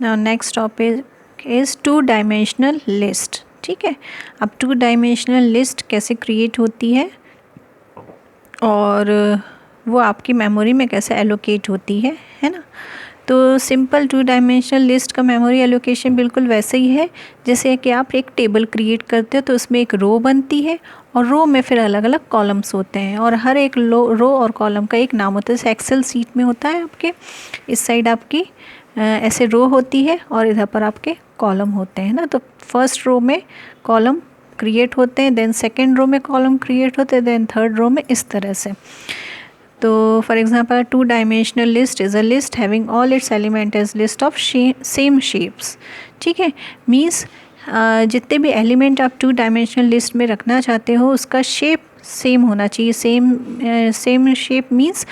Now next topic is to dimensional list. ठीक है, अब टू डायमेंशनल लिस्ट कैसे क्रिएट होती है और वो आपकी मेमोरी में कैसे एलोकेट होती है ना। तो सिंपल टू डायमेंशनल लिस्ट का मेमोरी एलोकेशन बिल्कुल वैसे ही है जैसे कि आप एक टेबल क्रिएट करते हो तो उसमें एक रो बनती है और रो में फिर अलग अलग कॉलम्स होते हैं और हर एक रो और कॉलम का एक नाम होता है। जैसे एक्सेल सीट में होता है आपके इस साइड आपकी ऐसे रो होती है और इधर पर आपके कॉलम होते हैं ना। तो फर्स्ट रो में कॉलम क्रिएट होते हैं, देन सेकेंड रो में कॉलम क्रिएट होते हैं, देन थर्ड रो में इस तरह से। तो for example two dimensional list is a list having all its element as list of same shapes. ठीक है, मीन्स जितने भी एलिमेंट आप टू डायमेंशनल लिस्ट में रखना चाहते हो उसका शेप सेम होना चाहिए। सेम शेप मीन्स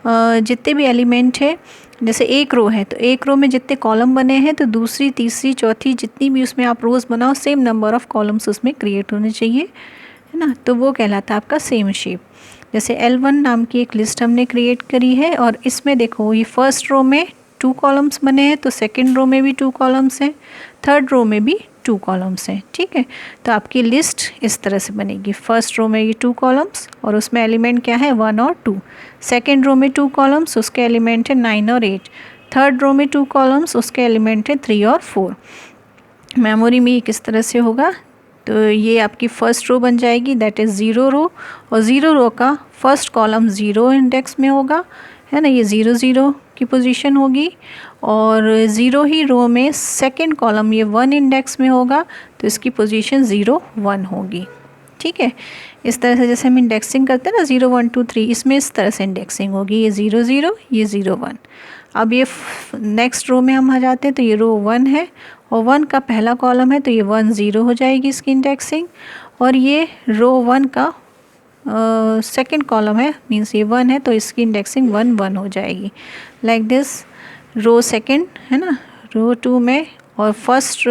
जितने भी एलिमेंट है, जैसे एक रो है तो एक रो में जितने कॉलम बने हैं तो दूसरी तीसरी चौथी जितनी भी उसमें आप रोज़ बनाओ सेम नंबर ऑफ़ कॉलम्स उसमें क्रिएट होने चाहिए, है ना। तो वो कहलाता है आपका सेम शेप। जैसे L1 नाम की एक लिस्ट हमने क्रिएट करी है और इसमें देखो ये फर्स्ट रो में 2 कॉलम्स बने हैं तो सेकंड रो में भी 2 कॉलम्स हैं, थर्ड रो में भी 2 कॉलम्स हैं। ठीक है, तो आपकी लिस्ट इस तरह से बनेगी। फर्स्ट रो में ये 2 कॉलम्स और उसमें एलिमेंट क्या है 1 और 2। सेकेंड रो में 2 कॉलम्स उसके एलिमेंट है 9 और 8। थर्ड रो में 2 कॉलम्स उसके एलिमेंट है 3 और 4। मेमोरी में किस तरह से होगा, तो ये आपकी फर्स्ट रो बन जाएगी दैट इज़ 0 रो और 0 रो का फर्स्ट कॉलम 0 इंडेक्स में होगा, है ना। ये 0 0 की पोजीशन होगी और 0 ही रो में सेकंड कॉलम ये 1 इंडेक्स में होगा तो इसकी पोजीशन 0 1 होगी। ठीक है, इस तरह से जैसे हम इंडेक्सिंग करते हैं ना 0 1 2 3, इसमें इस तरह से इंडेक्सिंग होगी। ये 0 0 ये 0 1। अब ये नेक्स्ट रो में हम आ जाते हैं तो ये रो 1 है और 1 का पहला कॉलम है तो ये 1 0 हो जाएगी इसकी इंडेक्सिंग और ये रो 1 का सेकंड कॉलम है मींस ये 1 है तो इसकी इंडेक्सिंग 1 1 हो जाएगी। लाइक दिस रो सेकंड है ना, रो 2 में और फर्स्ट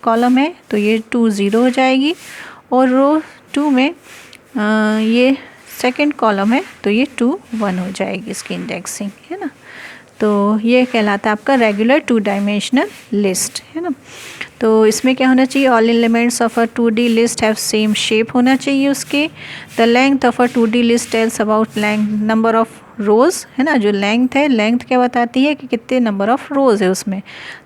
कॉलम है तो ये 2 0 हो जाएगी और रो 2 में ये सेकंड कॉलम है तो ये 2 1 हो जाएगी इसकी इंडेक्सिंग, है ना। तो ये कहलाता है आपका रेगुलर टू डायमेंशनल लिस्ट, है ना। तो इसमें क्या होना चाहिए, all elements of a 2D list have same shape होना चाहिए उसके। The length of a 2D list tells about length number of rows, है ना। जो लेंथ है, लेंथ क्या बताती है कि कितने नंबर ऑफ़ रोज़ है उसमें।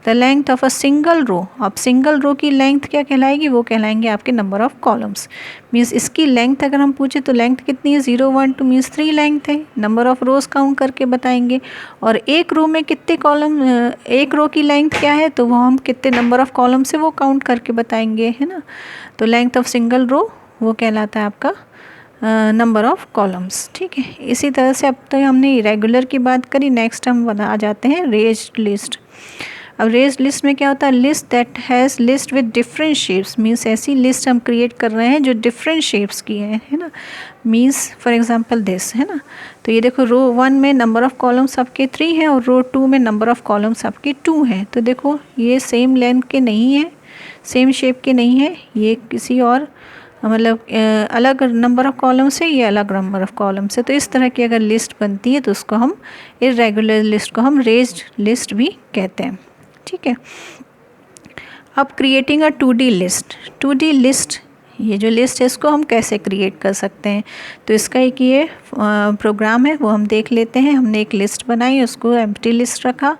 The length of a single row, अब सिंगल रो की लेंथ क्या कहलाएगी, वो कहलाएंगे आपके नंबर ऑफ़ कॉलम्स। मीन्स इसकी लेंथ अगर हम पूछे तो लेंथ कितनी है 0 1 2 मीन्स 3 लेंथ है, नंबर ऑफ़ रोज़ काउंट करके बताएंगे। और एक रो में कितने कॉलम, एक रो की लेंथ क्या है तो वो हम कितने नंबर ऑफ़ कॉलम से वो काउंट करके बताएंगे, है ना। तो लेंथ ऑफ सिंगल रो वो कहलाता है आपका नंबर ऑफ़ कॉलम्स। ठीक है, इसी तरह से अब तो हमने रेगुलर की बात करी, नेक्स्ट हम आ जाते हैं रेज्ड लिस्ट। अब रेज्ड लिस्ट में क्या होता है, list that has list with different shapes, means ऐसी लिस्ट हम क्रिएट कर रहे हैं जो डिफरेंट शेप्स की है ना। मीन्स फॉर एग्जांपल दिस, है ना। तो ये देखो रो 1 में नंबर ऑफ़ कॉलम्स आपके 3 हैं और रो 2 में नंबर ऑफ़ कॉलम्स आपके 2 हैं। तो देखो ये सेम लेंथ के नहीं है, सेम शेप के नहीं है, ये किसी और मतलब अलग नंबर ऑफ़ कॉलम से, ये अलग नंबर ऑफ़ कॉलम से। तो इस तरह की अगर लिस्ट बनती है तो उसको हम इर्रेगुलर लिस्ट को हम रेज्ड लिस्ट भी कहते हैं। ठीक है, अब creating a 2D list. 2D list, ये जो लिस्ट है इसको हम कैसे क्रिएट कर सकते हैं, तो इसका एक ये प्रोग्राम है वो हम देख लेते हैं। हमने एक लिस्ट बनाई, उसको एम्प्टी लिस्ट रखा।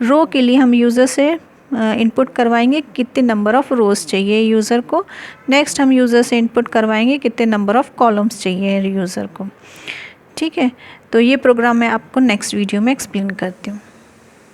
रो के लिए हम यूज़र से इनपुट करवाएंगे कितने नंबर ऑफ़ रोज़ चाहिए यूज़र को। नेक्स्ट हम यूज़र से इनपुट करवाएंगे कितने नंबर ऑफ़ कॉलम्स चाहिए यूज़र को। ठीक है, तो ये प्रोग्राम मैं आपको नेक्स्ट वीडियो में एक्सप्लेन करती हूँ।